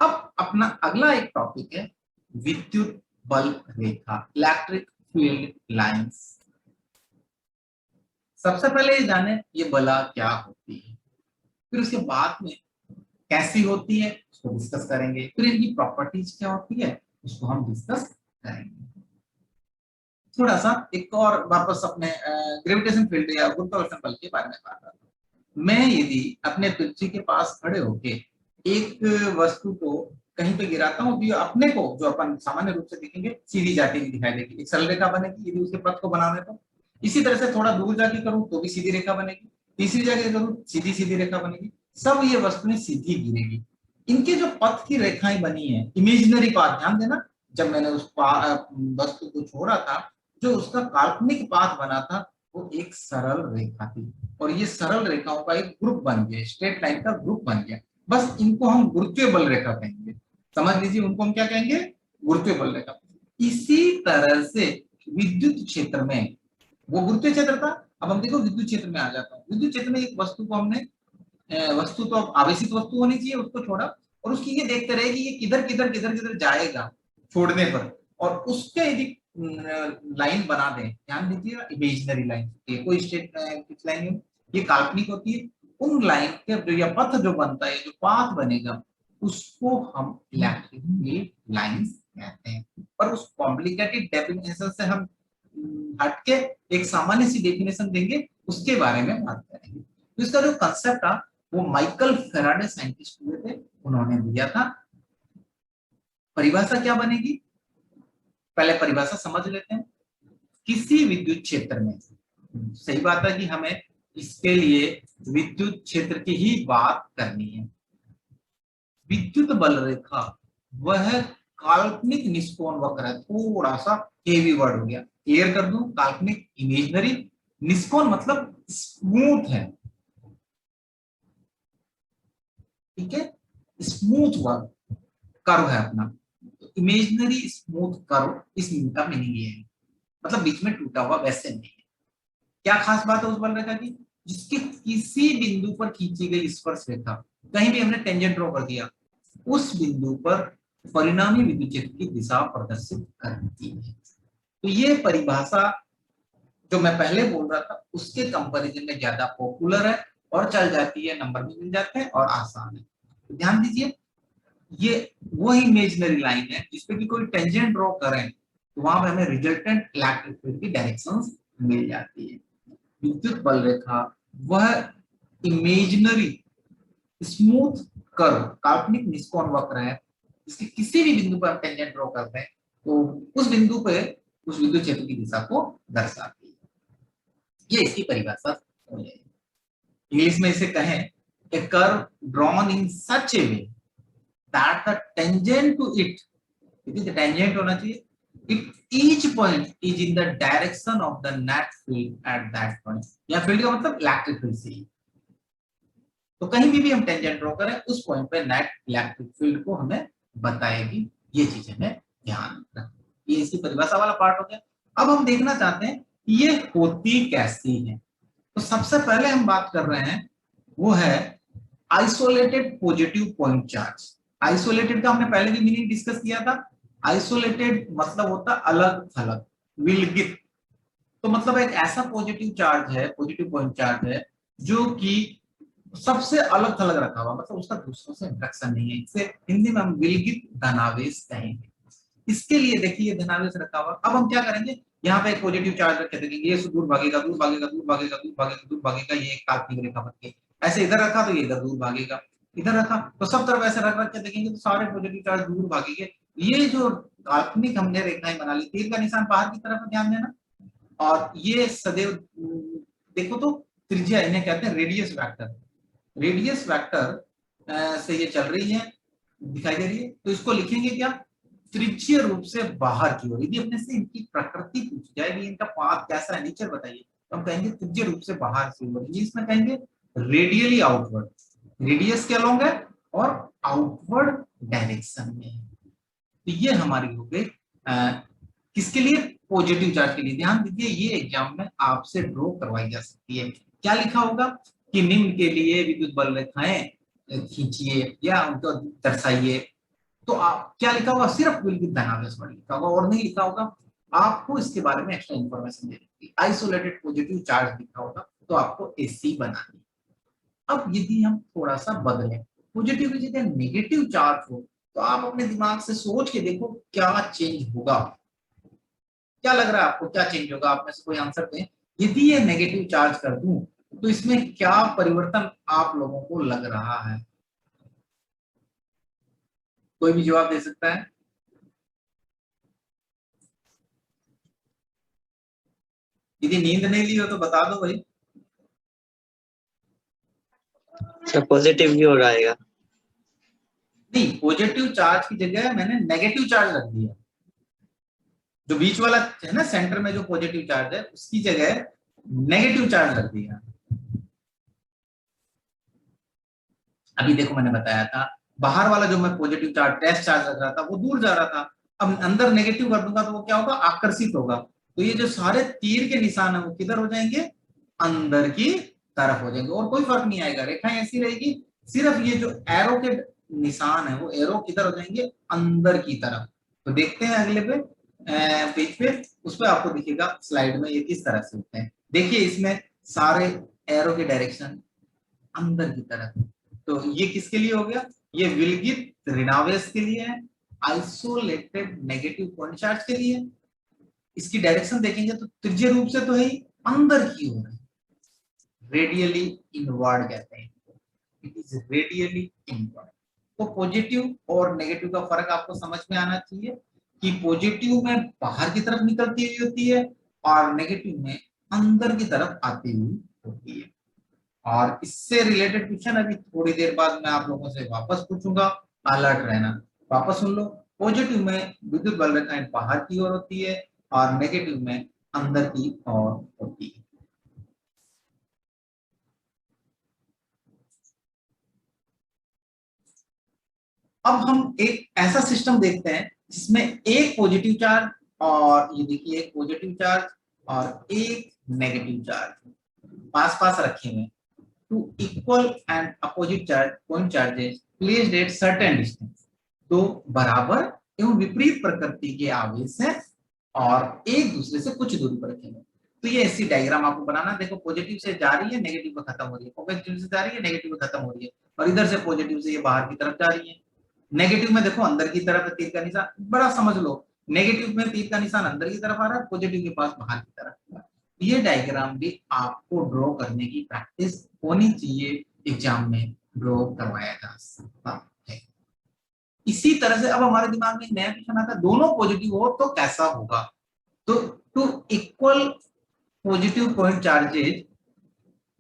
अब अपना अगला एक टॉपिक है विद्युत बल्ब रेखा, इलेक्ट्रिक फील्ड लाइंस। सबसे पहले ये जाने ये बला क्या होती है, फिर उसके बाद में कैसी होती है उसको डिस्कस करेंगे, फिर इनकी प्रॉपर्टीज क्या होती है उसको हम डिस्कस करेंगे। थोड़ा सा एक और वापस अपने ग्रेविटेशन फील्ड या गुरुत्वाकर्षण बल के बारे में बात करता हूँ। मैं यदि अपने पृथ्वी के पास खड़े होके एक वस्तु को कहीं पे गिराता हूँ तो अपने को जो अपन सामान्य रूप से देखेंगे सीधी जाती हुई दिखाई देगी, एक सरल रेखा बनेगी यदि उसके पथ को बनाने तो। इसी तरह से थोड़ा दूर जाके करूँ तो भी सीधी रेखा बनेगी, तीसरी जगह करूँ सीधी सीधी रेखा बनेगी, सब ये वस्तुएं सीधी गिरेगी। इनके जो पथ की रेखाएं बनी है इमेजिनरी पाथ, ध्यान देना, जब मैंने उस वस्तु को छोड़ा था जो उसका काल्पनिक पाथ बना था वो एक सरल रेखा थी, और ये सरल रेखाओं का एक ग्रुप बन गया, स्ट्रेट लाइन का ग्रुप बन गया। बस इनको हम गुरुत्वीय बल रेखा कहेंगे, समझ लीजिए उनको हम क्या कहेंगे, गुरुत्वीय बल रेखा। इसी तरह से विद्युत क्षेत्र में वो गुरुत्वीय क्षेत्र था, अब हम देखो विद्युत क्षेत्र में आ जाता हूँ। विद्युत क्षेत्र में एक वस्तु को हमने वस्तु तो अब आवेशित वस्तु होनी चाहिए उसको छोड़ा, और उसकी ये देखते रहे कि ये किधर किधर किधर किधर जाएगा छोड़ने पर, और उसके यदि लाइन बना दें, ध्यान दीजिएगा इमेजिनरी लाइन, ये कोई स्टेट लाइन ये काल्पनिक होती है, उन लाइन के जो या पथ जो बनता है जो पाथ बनेगा उसको हम इलेक्ट्रिक लाइंस कहते हैं। और उस कॉम्प्लिकेटेड डेफिनेशन से हम हटके एक सामान्य सी डेफिनेशन देंगे, उसके बारे में बात करेंगे। तो इसका जो कंसेप्ट था वो माइकल फेराडे साइंटिस्ट हुए थे, उन्होंने दिया था। परिभाषा क्या बनेगी, पहले परिभाषा समझ लेते हैं। किसी विद्युत क्षेत्र में, सही बात है कि हमें इसके लिए विद्युत क्षेत्र की ही बात करनी है। विद्युत बल रेखा वह काल्पनिक निष्कोण वक्र है, थोड़ा सा हेवी वर्ड हो गया, क्लियर कर दूं, काल्पनिक इमेजिनरी, निष्कोण मतलब स्मूथ है, ठीक है, स्मूथ वर्ड कर्व है अपना, इमेजिनरी स्मूथ कर्व, इस का मीनिंग ये है, मतलब बीच में टूटा हुआ वैसे नहीं है। क्या खास बात है उस बल रेखा की, जिसके किसी बिंदु पर खींची गई स्पर्श रेखा, कहीं भी हमने टेंजेंट ड्रॉ कर दिया, उस बिंदु पर परिणामी विद्युत क्षेत्र की दिशा प्रदर्शित करती है। तो ये परिभाषा जो मैं पहले बोल रहा था उसके कंपैरिजन में ज्यादा पॉपुलर है और चल जाती है, नंबर भी मिल जाते हैं और आसान है। तो ध्यान दीजिए ये वो इमेजिनरी लाइन है जिसपे कि कोई टेंजेंट ड्रॉ करें तो वहां पे हमें रिजल्टेंट इलेक्ट्रिक फील्ड की डायरेक्शंस मिल जाती है। विद्युत बल रेखा वह इमेजिनरी स्मूथ कर्व, काल्पनिक निष्कोण वक्र है, इसके किसी भी बिंदु पर टेंजेंट ड्रॉ करते हैं तो उस बिंदु पे उस विद्युत क्षेत्र की दिशा को दर्शाती है। ये इसकी परिभाषा हो जाएगी। इंग्लिश में इसे कहें a curve drawn in such a way that the tangent to it is tangent होना चाहिए, if each point is in the direction of the net field at that point, या फील्ड का मतलब इलेक्ट्रिक फील्ड से ही, तो कहीं भी हम टेंजेंट ड्रॉ करें उस पॉइंट पे नेट इलेक्ट्रिक फील्ड को हमें बताएगी। ये चीज हमें ध्यान रखनी, ये इसकी परिभाषा वाला पार्ट हो गया। अब हम देखना चाहते हैं ये होती कैसी है। तो सबसे पहले हम बात कर रहे हैं वो है isolated positive point charge. Isolated का हमने पहले भी मीनिंग डिस्कस किया था। आइसोलेटेड मतलब होता अलग थलग, विलगित, तो मतलब एक ऐसा पॉजिटिव चार्ज है, पॉजिटिव पॉइंट चार्ज है जो कि सबसे अलग थलग रखा हुआ, मतलब उसका दूसरों से इंटरेक्शन नहीं है, इसे हिंदी में हम विलगित धनावेश कहेंगे। इसके लिए देखिए धनावेश रखा हुआ, अब हम क्या करेंगे, यहाँ पे एक पॉजिटिव चार्ज रखे देंगे, ये दूर भागेगा दूर भागेगा दूर भागेगा दूर भागेगा दूर भागेगा, ये एक काल्पनिक रेखा बन गई। ऐसे इधर रखा तो ये इधर दूर भागेगा, इधर रखा तो सब तरफ ऐसे रख रख के देखेंगे तो सारे पॉजिटिव चार्ज दूर भागेंगे। ये जो काल्पनिक हमने रेखाएं बना ली, तीर का निशान बाहर की तरफ ध्यान देना, और ये सदैव देखो तो त्रिज्या इन्हें कहते हैं रेडियस वेक्टर। रेडियस वेक्टर से ये चल रही है, दिखाई दे रही है, तो इसको लिखेंगे क्या, त्रिज्यीय रूप से बाहर की ओर। यदि अपने से इनकी प्रकृति पूछ जाएगी, इनका पाथ कैसा है नेचर बताइए, तो हम कहेंगे त्रिज्यीय रूप से बाहर की ओर, इसमें कहेंगे रेडियली आउटवर्ड, रेडियस के अलोंग है और आउटवर्ड डायरेक्शन में है। तो ये हमारी हो गई किसके लिए, पॉजिटिव चार्ज के लिए। ध्यान दीजिए ये एग्जाम में आपसे ड्रॉ करवाई जा सकती है। क्या लिखा होगा कि निम्न के लिए विद्युत बल रेखाएं खींचिए या उनको दर्शाइए, तो आप क्या लिखा होगा, सिर्फ विलगित धनावेश वर्ड लिखा होगा और नहीं लिखा होगा। आपको इसके बारे में एक्स्ट्रा इन्फॉर्मेशन देनी होगी। आइसोलेटेड पॉजिटिव चार्ज लिखा होगा तो आपको एसी बनानी। अब यदि हम थोड़ा सा बदलें, पॉजिटिव की जगह नेगेटिव चार्ज हो, तो आप अपने दिमाग से सोच के देखो क्या चेंज होगा। क्या लग रहा है आपको, क्या चेंज होगा? आप में से कोई आंसर दें। यदि ये नेगेटिव चार्ज कर दूं तो इसमें क्या परिवर्तन आप लोगों को लग रहा है? कोई भी जवाब दे सकता है। यदि नींद नहीं ली हो तो बता दो भाई। तो पॉजिटिव ही हो जाएगा। नहीं, पॉजिटिव चार्ज की जगह मैंने नेगेटिव चार्ज रख दिया। जो बीच वाला है ना सेंटर में जो पॉजिटिव चार्ज है उसकी जगह नेगेटिव चार्ज रख दिया। अभी देखो मैंने बताया था बाहर वाला जो मैं पॉजिटिव चार्ज टेस्ट चार्ज रख रहा था वो दूर जा रहा था। अब अंदर नेगेटिव कर दूंगा तो वो क्या होगा, आकर्षित होगा। तो ये जो सारे तीर के निशान है वो किधर हो जाएंगे, अंदर की तरफ हो जाएंगे और कोई फर्क नहीं आएगा, रेखाएं ऐसी रहेगी। सिर्फ ये जो एरो के निशान है वो एरो किधर हो जाएंगे, अंदर की तरफ। तो देखते हैं अगले पे पेज पे, उस पर आपको दिखेगा स्लाइड में ये किस तरह से होते हैं। देखिए इसमें सारे एरो के डायरेक्शन अंदर की तरफ। तो ये किसके लिए हो गया, ये विलगित ऋणावेश के लिए है, आइसोलेटेड नेगेटिव पॉइंट चार्ज के लिए। इसकी डायरेक्शन देखेंगे तो त्रिज्यीय रूप से तो है ही, अंदर की ओर है, रेडियली इनवर्ड कहते हैं, इट इज रेडियली इनवर्ड। तो पॉजिटिव और नेगेटिव का फर्क आपको समझ में आना चाहिए कि पॉजिटिव में बाहर की तरफ निकलती हुई होती है और नेगेटिव में अंदर की तरफ आती हुई होती है। और इससे रिलेटेड क्वेश्चन अभी थोड़ी देर बाद मैं आप लोगों से वापस पूछूंगा, अलर्ट रहना। वापस सुन लो, पॉजिटिव में विद्युत बल रेखाएं बाहर की ओर होती है और नेगेटिव में अंदर की ओर होती है। अब हम एक ऐसा सिस्टम देखते हैं जिसमें एक पॉजिटिव चार्ज और ये देखिए एक पॉजिटिव चार्ज और एक नेगेटिव चार्ज पास पास रखे हुए, two equal and opposite charge point charges placed at certain distance. तो बराबर एवं विपरीत प्रकृति के आवेश हैं और एक दूसरे से कुछ दूरी पर रखे हुए। तो ये ऐसी डायग्राम आपको बनाना, देखो पॉजिटिव से जा रही है नेगेटिव पे खत्म हो रही है, पॉजिटिव से जा रही है नेगेटिव पे खत्म हो रही है, और इधर से पॉजिटिव से ये बाहर की तरफ जा रही है। नेगेटिव में देखो अंदर की तरफ तीर का निशान, बड़ा समझ लो, नेगेटिव में तीर का निशान अंदर की तरफ आ रहा है, पॉजिटिव के पास बाहर की तरफ। ये डायग्राम भी आपको ड्रॉ करने की प्रैक्टिस होनी चाहिए, एग्जाम में ड्रॉ करवाया जा सकता है। इसी तरह से अब हमारे दिमाग में एक नया क्वेश्चन आता है, दोनों पॉजिटिव हो तो कैसा होगा। तो two equal positive point charges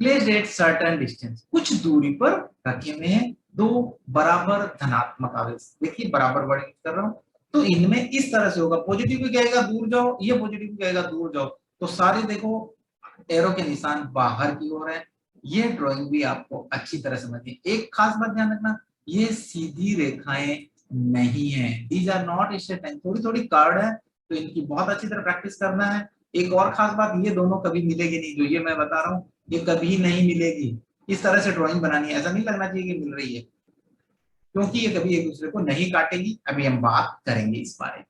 placed at certain distance, कुछ दूरी पर रखे हुए हैं दो बराबर धनात्मक आवेश। देखिए बराबर वर्णित कर रहा हूं, तो इनमें इस तरह से होगा, पॉजिटिव भी कहेगा दूर जाओ, ये पॉजिटिव भी कहेगा दूर जाओ। तो सारे देखो एरो के निशान बाहर की ओर है। ये ड्राइंग भी आपको अच्छी तरह समझनी। एक खास बात ध्यान रखना, ये सीधी रेखाएं नहीं है, these are not straight line, थोड़ी थोड़ी कर्व है, तो इनकी बहुत अच्छी तरह प्रैक्टिस करना है। एक और खास बात, ये दोनों कभी मिलेगी नहीं, जो ये मैं बता रहा हूँ ये कभी नहीं मिलेगी। इस तरह से ड्राइंग बनानी है, ऐसा नहीं लगना चाहिए कि मिल रही है, क्योंकि ये कभी एक दूसरे को नहीं काटेगी। अभी हम बात करेंगे इस बारे में।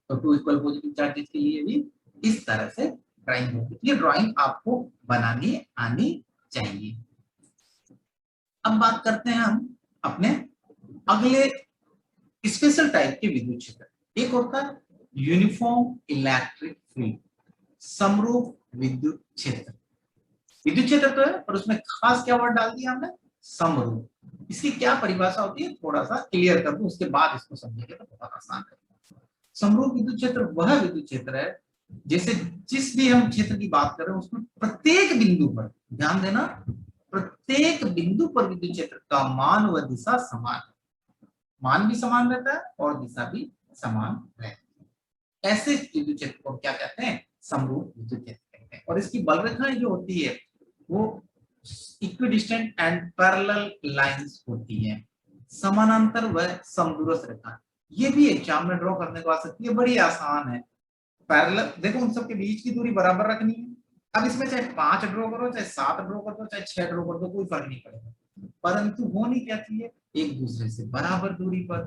तो टू इक्वल पॉजिटिव चार्जेस के लिए भी इस तरह से ड्राइंग होगी। ये ड्राइंग आपको बनानी आनी चाहिए। अब बात करते हैं हम अपने अगले स्पेशल टाइप के विद्युत क्षेत्र। एक होता है यूनिफॉर्म इलेक्ट्रिक फील्ड, समरूप विद्युत क्षेत्र। विद्युत क्षेत्र तो है पर उसमें खास क्या वर्ड डाल दिया हमने, समरूप। इसकी क्या परिभाषा होती है थोड़ा सा क्लियर कर दूं, उसके बाद इसको समझेंगे तो बहुत आसान है। समरूप विद्युत क्षेत्र वह विद्युत क्षेत्र है जैसे जिस भी हम क्षेत्र की बात कर रहे हैं उसमें प्रत्येक बिंदु पर, ध्यान देना, प्रत्येक बिंदु पर विद्युत क्षेत्र का मान व दिशा समान, मान भी समान रहता है और दिशा भी समान रहती है। ऐसे विद्युत क्षेत्र को क्या कहते हैं, समरूप विद्युत क्षेत्र कहते हैं। और इसकी बल रेखाएं जो होती है वो इक्विडिस्टेंट एंड पैरेलल लाइंस होती है, समानांतर व समदूरस्थ रेखा। ये भी एग्जाम में ड्रॉ करने को आ सकती है, बड़ी आसान है। पैरेलल देखो उन सबके बीच की दूरी बराबर रखनी है। अब इसमें चाहे 5 ड्रॉ करो, चाहे 7 ड्रॉ कर दो, चाहे 6 ड्रॉ कर दो, कोई फर्क नहीं पड़ेगा, परंतु होनी क्या चाहिए, एक दूसरे से बराबर दूरी पर।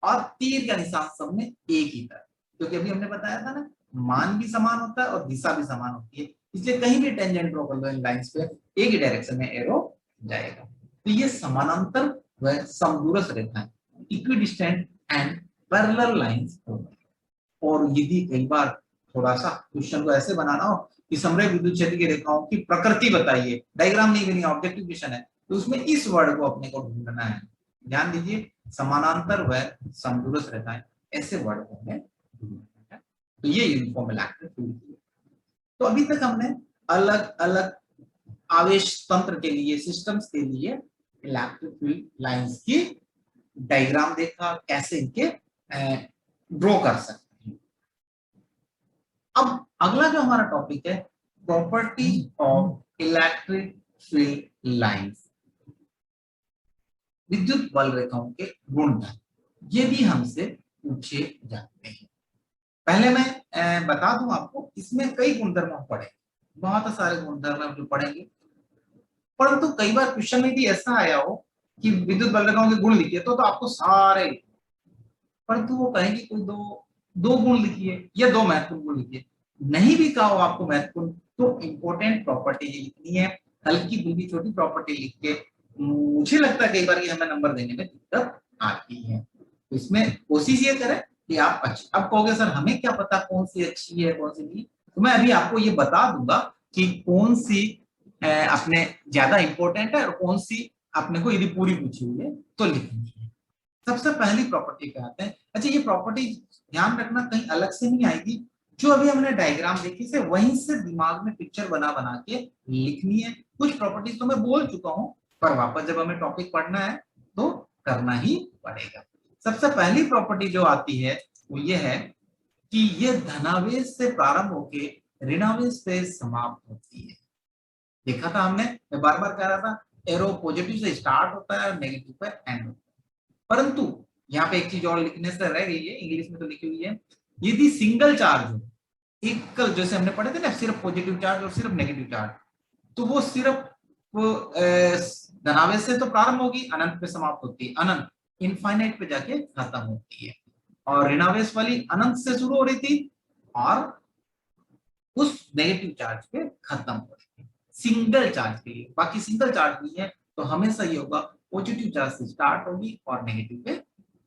और तीर का निशान सब में एक ही था, क्योंकि अभी हमने बताया था ना मान भी समान होता है और दिशा भी समान होती है, इसलिए कहीं भी टेंजेंट ड्रॉ कर लो इन लाइंस पे एक ही डायरेक्शन में एरो जाएगा। तो ये समानांतर व समदूरस्थ रेखाएं इक्विडिस्टेंट एंड पैरेलल लाइंस होती है। और यदि कई बार थोड़ा सा क्वेश्चन को ऐसे बनाना हो कि समरेख विद्युत क्षेत्र की रेखाओं की प्रकृति बताइए, डायग्राम नहीं बनी, ऑब्जेक्टिव क्वेश्चन है, तो उसमें इस वर्ड को अपने को ढूंढना है। ध्यान दीजिए, समानांतर व समदूरस्थ रेखाएं, ऐसे वर्ड को हमें ढूंढना है। तो ये यूनिफॉर्म इलेक्ट्रिक फील्ड। तो अभी तक हमने अलग अलग आवेश तंत्र के लिए, सिस्टम्स के लिए इलेक्ट्रिक फील्ड लाइंस की डायग्राम देखा, कैसे इनके ड्रॉ कर सकते हैं। अब अगला जो हमारा टॉपिक है, property of electric field lines, विद्युत बल रेखाओं के गुणधर्म, ये भी हमसे पूछे जाते हैं। पहले मैं बता दूं आपको, इसमें कई गुणधर्म हम पढ़ेंगे, बहुत सारे गुणधर्म हम जो पढ़ेंगे, परंतु कई बार क्वेश्चन में भी ऐसा आया हो कि विद्युत बल रेखाओं के गुण लिखिए, तो आपको सारे, परंतु वो कहेंगे कोई दो गुण लिखिए या दो महत्वपूर्ण गुण लिखिए, नहीं भी कहा हो आपको महत्वपूर्ण, तो इंपॉर्टेंट प्रॉपर्टी लिखनी है, हल्की फुल्की छोटी प्रॉपर्टी लिख के मुझे लगता है कई बार ये हमें नंबर देने में दिक्कत आती है। तो इसमें कोशिश ये करें कि आप अच्छी, अब कहोगे सर हमें क्या पता कौन सी अच्छी है कौन सी नहीं, तो मैं अभी आपको ये बता दूंगा कि कौन सी अपने ज्यादा इंपॉर्टेंट है और कौन सी अपने को यदि पूरी पूछी हुई है तो लिखनी है। सबसे पहली प्रॉपर्टी पे आते हैं। अच्छा, ये प्रॉपर्टी ध्यान रखना कहीं अलग से नहीं आएगी, जो अभी हमने डायग्राम देखी से वहीं से दिमाग में पिक्चर बना बना के लिखनी है। कुछ प्रॉपर्टीज तो मैं बोल चुका हूं, पर वापस जब हमें टॉपिक पढ़ना है तो करना ही पड़ेगा। सबसे पहली प्रॉपर्टी जो आती है वो ये है कि ये धनावेश से प्रारंभ होके ऋणावेश पे समाप्त होती है। देखा था हमने, मैं बार बार कह रहा था एरो पॉजिटिव से स्टार्ट होता है और नेगेटिव पे एंड होता है, परंतु यहाँ पे एक चीज और लिखने से रह गई है, इंग्लिश में तो लिखी हुई है, यदि सिंगल चार्ज हो, एकल, जैसे हमने पढ़े थे ना सिर्फ पॉजिटिव चार्ज और सिर्फ नेगेटिव चार्ज, तो वो सिर्फ धनावेश से तो प्रारंभ होगी, अनंत पे समाप्त होती है, अनंत इनफाइनाइट पे जाके खत्म होती है, और ऋणावेश वाली अनंत से शुरू हो रही थी और उस नेगेटिव चार्ज पे खत्म हो रही थी सिंगल चार्ज के लिए। बाकी सिंगल चार्ज नहीं है तो हमेशा ये होगा पॉजिटिव चार्ज से स्टार्ट होगी और नेगेटिव पे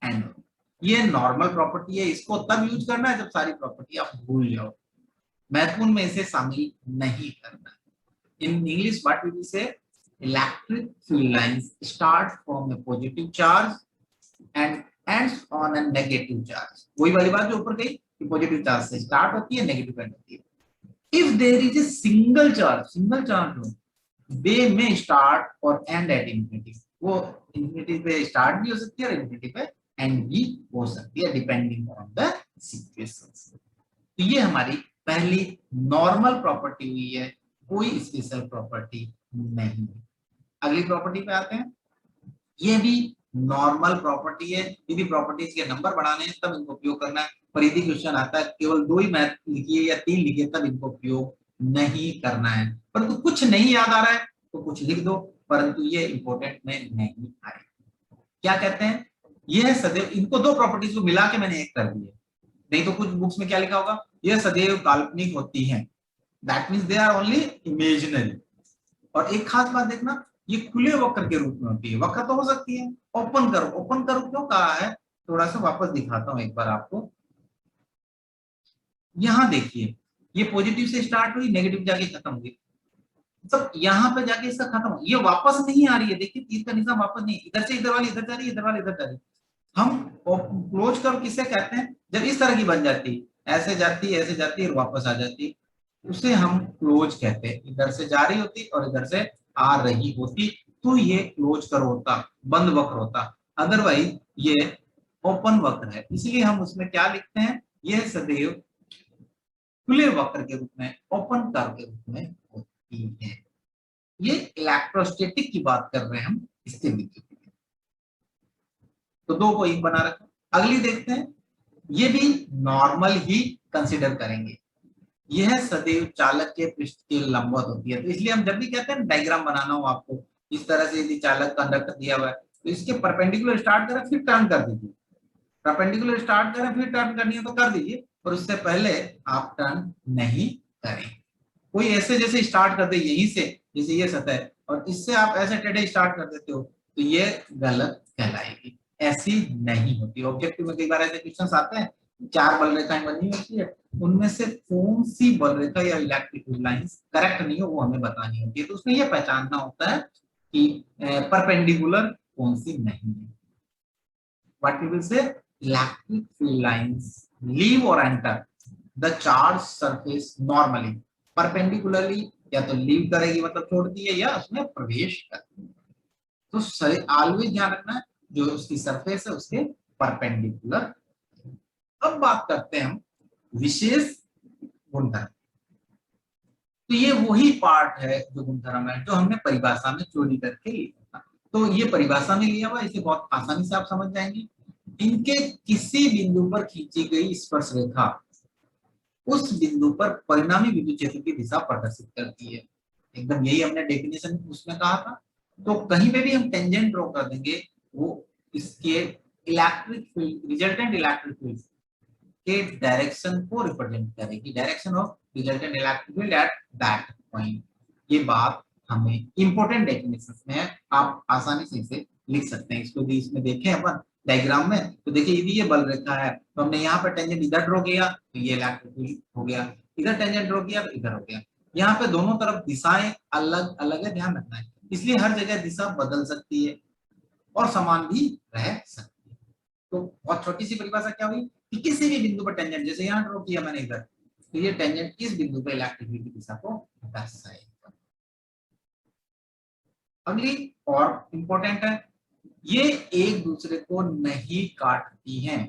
एंड होगी। ये नॉर्मल प्रॉपर्टी है, इसको तब यूज करना है जब सारी प्रॉपर्टी आप भूल जाओ, महत्वपूर्ण में इसे शामिल नहीं करना। In English, what we will say, electric field lines start from a positive charge and ends on a negative charge. वही वाली बात जो ऊपर गई कि पॉजिटिव चार्ज से स्टार्ट होती है, नेगेटिव एंड होती है। If there is a single charge हो, they may start or end at infinity. वो infinity पे स्टार्ट भी हो सकती है और infinity पे एंड भी हो सकती है, डिपेंडिंग ऑन द सिचुएशंस। तो ये हमारी पहली नॉर्मल प्रॉपर्टी हुई है, कोई स्पेशल प्रॉपर्टी नहीं है। अगली प्रॉपर्टी पे आते हैं, ये भी नॉर्मल प्रॉपर्टी है, यदि प्रॉपर्टीज के नंबर बढ़ाने हैं तब इनको उपयोग करना है, पर यदि क्वेश्चन आता है केवल 2 ही मैथ लिखिए या 3 लिखिए तब इनको उपयोग नहीं करना है। परंतु कुछ नहीं याद आ रहा है तो कुछ लिख दो, परंतु ये इंपॉर्टेंट में नहीं आए। क्या कहते हैं, यह सदैव, इनको 2 प्रॉपर्टीज को मिला के मैंने एक कर दी है, नहीं तो कुछ बुक्स में क्या लिखा होगा, यह सदैव काल्पनिक होती है, that means they are only imaginary. और एक खास बात देखना, ये खुले वक्र के रूप में होती है, वक्र तो हो सकती है, ओपन करो, ओपन करो क्यों कहा है, थोड़ा सा वापस दिखाता हूं एक बार आपको। यहां देखिए, ये पॉजिटिव से स्टार्ट हुई, नेगेटिव जाके खत्म हुई, सब यहाँ पे जाके इसका खत्म हो, ये वापस नहीं आ रही है, देखिए तीर का निशान वापस नहीं, इधर से इधर वाली इधर जा रही है, इधर वाली इधर जा रही है। हम क्लोज कर किसे कहते हैं, जब इस तरह की बन जाती है, ऐसे जाती है ऐसे जाती है और वापस आ जाती है, उसे हम क्लोज कहते हैं। इधर से जा रही होती और इधर से आ रही होती तो ये क्लोज कर होता, बंद वक्र होता, अदरवाइज ये ओपन वक्र है, इसलिए हम उसमें क्या लिखते हैं, यह सदैव खुले वक्र के रूप में, ओपन कर्व के रूप में होती है। ये इलेक्ट्रोस्टैटिक की बात कर रहे हैं हम, इसके विद्युत, तो 2 को एक बना रखा। अगली देखते हैं, ये भी नॉर्मल ही कंसिडर करेंगे, यह सदैव चालक के पृष्ठ के लंबवत होती है, तो इसलिए हम जब भी कहते हैं डायग्राम बनाना हो आपको, इस तरह से यदि चालक कंडक्टर दिया हुआ है तो इसके परपेंडिकुलर स्टार्ट करें फिर टर्न कर दीजिए, परपेंडिकुलर स्टार्ट करें फिर टर्न करनी है तो कर दीजिए, पर उससे पहले आप टर्न नहीं करें। कोई ऐसे जैसे स्टार्ट कर दे यहीं से, जैसे ये सतह और इससे आप ऐसे टेढ़े स्टार्ट कर देते हो तो ये गलत कहलाएगी, ऐसी नहीं होती। ऑब्जेक्टिव में कई बार ऐसे क्वेश्चंस आते हैं, 4 बल रेखाएं बनी होती है, उनमें से कौन सी बल रेखा या इलेक्ट्रिक लाइंस करेक्ट नहीं हो वो हमें बतानी होती है, तो उसमें ये पहचानना होता है कि परपेंडिकुलर कौन सी नहीं है। What we will say, electric field lines leave or enter the charged surface normally, perpendicularly या तो लीव करेगी मतलब छोड़ती है या उसमें प्रवेश करती है। तो ऑलवेज ध्यान रखना है जो उसकी सरफेस है उसके परपेंडिकुलर। अब बात करते हैं हम विशेष गुणधर्म। तो ये वही पार्ट है जो गुणधर्म है जो हमने परिभाषा में चोरी करके लिया था। तो ये परिभाषा में लिया हुआ, इसे बहुत आसानी से आप समझ जाएंगे। इनके किसी बिंदु पर खींची गई स्पर्श रेखा उस बिंदु पर परिणामी विद्युत क्षेत्र की दिशा प्रदर्शित करती है। एकदम यही हमने डेफिनेशन उसमें कहा था। तो कहीं पे भी हम टेंजेंट ड्रॉ कर देंगे वो इसके electric field, resultant electric field के डायरेक्शन को रिप्रेजेंट करेगी, direction of resultant electric field at that point. ये बात हमें इंपॉर्टेंट डेफिनेशंस में है, आप आसानी से इसे लिख सकते हैं। इसको भी इसमें देखें अपन डायग्राम में, तो देखिए यदि ये बल रेखा है तो हमने यहाँ पर टेंजेंट इधर ड्रॉ किया तो ये इलेक्ट्रिक फील्ड हो गया, इधर टेंजेंट ड्रॉ किया तो इधर हो गया। यहाँ पे दोनों तरफ दिशाएं अलग अलग है, ध्यान रखना है, इसलिए हर जगह दिशा बदल सकती है और समान भी रह सकती है। तो बहुत छोटी सी परिभाषा क्या हुई कि किसी भी बिंदु पर टेंजेंट, जैसे यहाँ ड्रॉ किया मैंने इधर, तो ये टेंजेंट इस बिंदु पर इलेक्ट्रिक फील्ड की दिशा को दर्शाएगा। अगली और इंपॉर्टेंट है, ये एक दूसरे को नहीं काटती हैं,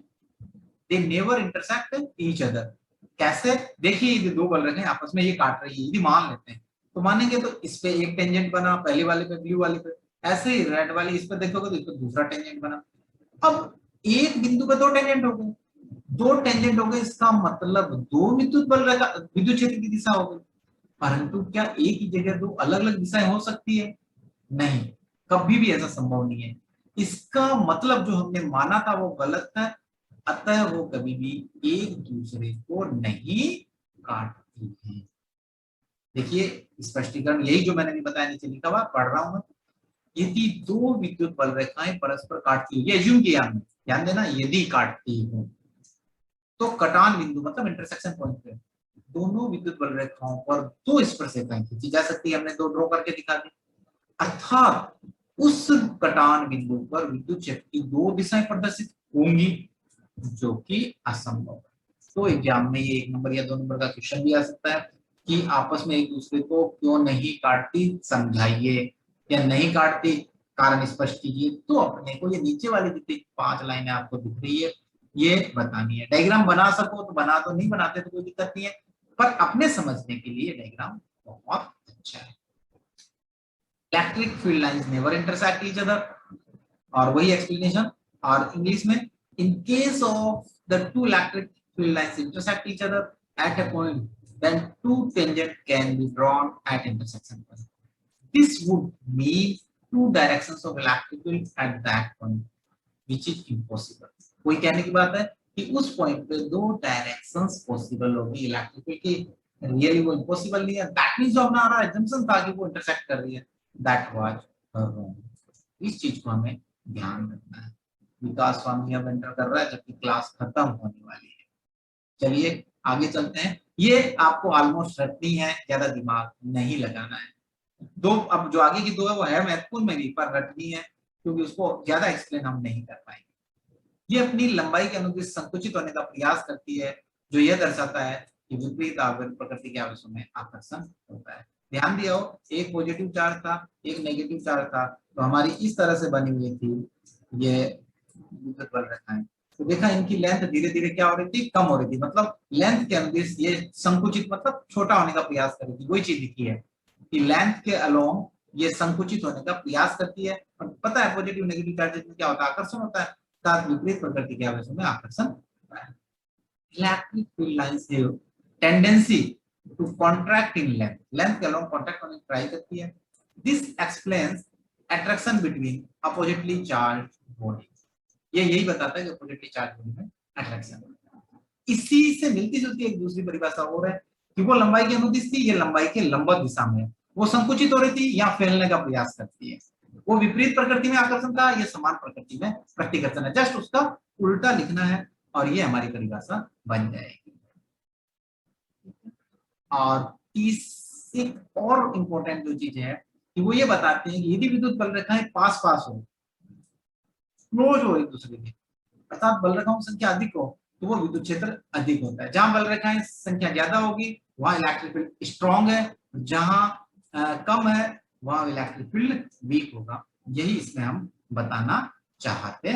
they never intersect each other. कैसे? देखिए ये दो बल रेखाएं आपस में ये काट रही है, यदि मान लेते हैं तो मानेंगे तो इस पे एक टेंजेंट बना, पहले वाले पे, ब्लू वाले पे, ऐसे ही रेड वाली इस पे देखोगे तो इस पे दूसरा टेंजेंट बना। अब एक बिंदु पे दो टेंजेंट हो गए, दो टेंजेंट हो गए, इसका मतलब दो विद्युत बल रेखा, विद्युत क्षेत्र की दिशा हो गई। परंतु क्या एक ही जगह दो अलग अलग दिशाएं हो सकती है? नहीं, कभी भी ऐसा संभव नहीं है। इसका मतलब जो हमने माना था वो गलत है, अतः वो कभी भी एक दूसरे को नहीं काटती है। देखिए स्पष्टीकरण यही जो मैंने भी बताया, नीचे लिखा हुआ, पढ़ रहा हूं मैं। यदि दो विद्युत बल रेखाएं परस्पर काटती है, ये एज्यूम किया हमने, ध्यान देना, यदि काटती हो तो कटान बिंदु मतलब इंटरसेक्शन पॉइंट पे दोनों विद्युत बल रेखाओं पर दो स्पर्श रेखाएं खींची जा सकती है। हमने दो ड्रॉ करके दिखा दी। अर्थात उस कटान बिंदु पर विद्युत क्षेत्र की दो दिशाएं प्रदर्शित होंगी, जो कि असंभव है। तो एग्जाम में ये 1 नंबर या 2 नंबर का क्वेश्चन भी आ सकता है कि आपस में एक दूसरे को क्यों नहीं काटती, समझाइए, या नहीं काटती कारण स्पष्ट कीजिए। तो अपने को ये नीचे वाली जितनी 5 लाइनें आपको दिख रही है ये बतानी है। डायग्राम बना सको तो बना दो, नहीं बनाते तो कोई दिक्कत नहीं है, पर अपने समझने के लिए डायग्राम बहुत अच्छा है। Electric field lines never intersect each other, और वही एक्सप्लेनेशन, और इंग्लिश में in case of the two electric field lines intersect each other at a point, then two tangents can be drawn at intersection point. This would mean two directions of electric field at that point, which is impossible. कोई कहने की बात है कि उस point पे दो directions possible होगी इलेक्ट्रिक फील्ड की, रियली वो इम्पॉसिबल नहीं है। दैट मींस जो हमारा एजम्पशन था कि वो इंटरसेक्ट कर रही है, दैट वाज रॉन्ग। इस चीज को हमें ध्यान रखना है। विकास स्वामी अब एंटर कर रहा है जबकि क्लास खत्म होने वाली है। चलिए आगे चलते हैं। ये आपको ऑलमोस्ट रटनी है, ज्यादा दिमाग नहीं लगाना है। दो अब जो आगे की दो है वो है महत्वपूर्ण में भी, पर रटनी है क्योंकि उसको ज्यादा एक्सप्लेन हम नहीं कर पाएंगे। ये अपनी लंबाई के अनुरूप संकुचित होने का प्रयास करती है, जो यह दर्शाता है कि विपरीत आवेश प्रकृति के आवेशों में आकर्षण होता है। ध्यान दिया हो, एक पॉजिटिव चार्ज था, एक नेगेटिव चार्ज था, तो हमारी इस तरह से बनी हुई थी ये विद्युत बल रेखाएं। तो देखा इनकी लेंथ धीरे धीरे क्या हो रही थी, कम हो रही थी, मतलब लेंथ के अनुदिश ये संकुचित मतलब छोटा होने का प्रयास कर रही थी। वही चीज दिखी है कि लेंथ के अलोंग ये संकुचित होने का प्रयास करती है। और पता है पॉजिटिव नेगेटिव चार्जेस में क्या होता है, आकर्षण होता है, साथ विपरीत प्रकृति के आवेशों में आकर्षण होता है। Electric field lines have tendency to contract in length, length के अलोंग कॉन्ट्रैक्ट होने की ट्राई करती है। This explains attraction between oppositely charged bodies. ये यही बताता है कि पॉजिटिव चार्ज होने में अट्रैक्शन। इसी से मिलती जुलती एक दूसरी परिभाषा और है कि वो लंबाई की अनुदिश थी, ये लंबाई के लंबवत दिशा में है। वो संकुचित हो रही थी या फैलने का प्रयास करती है। वो विपरीत प्रकृति में आकर्षण था, ये समान प्रकृति में प्रतिकर्षण है। जस्ट उसका उल्टा लिखना है और ये हमारी परिभाषा बन जाएगी। और एक और इंपॉर्टेंट जो चीज है कि वो ये बताते हैं कि यदि विद्युत बल रेखाएं पास पास हो, क्लोज हो एक दूसरे के, अर्थात बल रेखाओं की संख्या अधिक हो, तो वो विद्युत क्षेत्र अधिक होता है। जहां बल रेखाएं संख्या ज्यादा होगी वहां इलेक्ट्रिक फील्ड स्ट्रॉन्ग है, जहां कम है वहां इलेक्ट्रिक फील्ड वीक होगा। यही इसमें हम बताना चाहते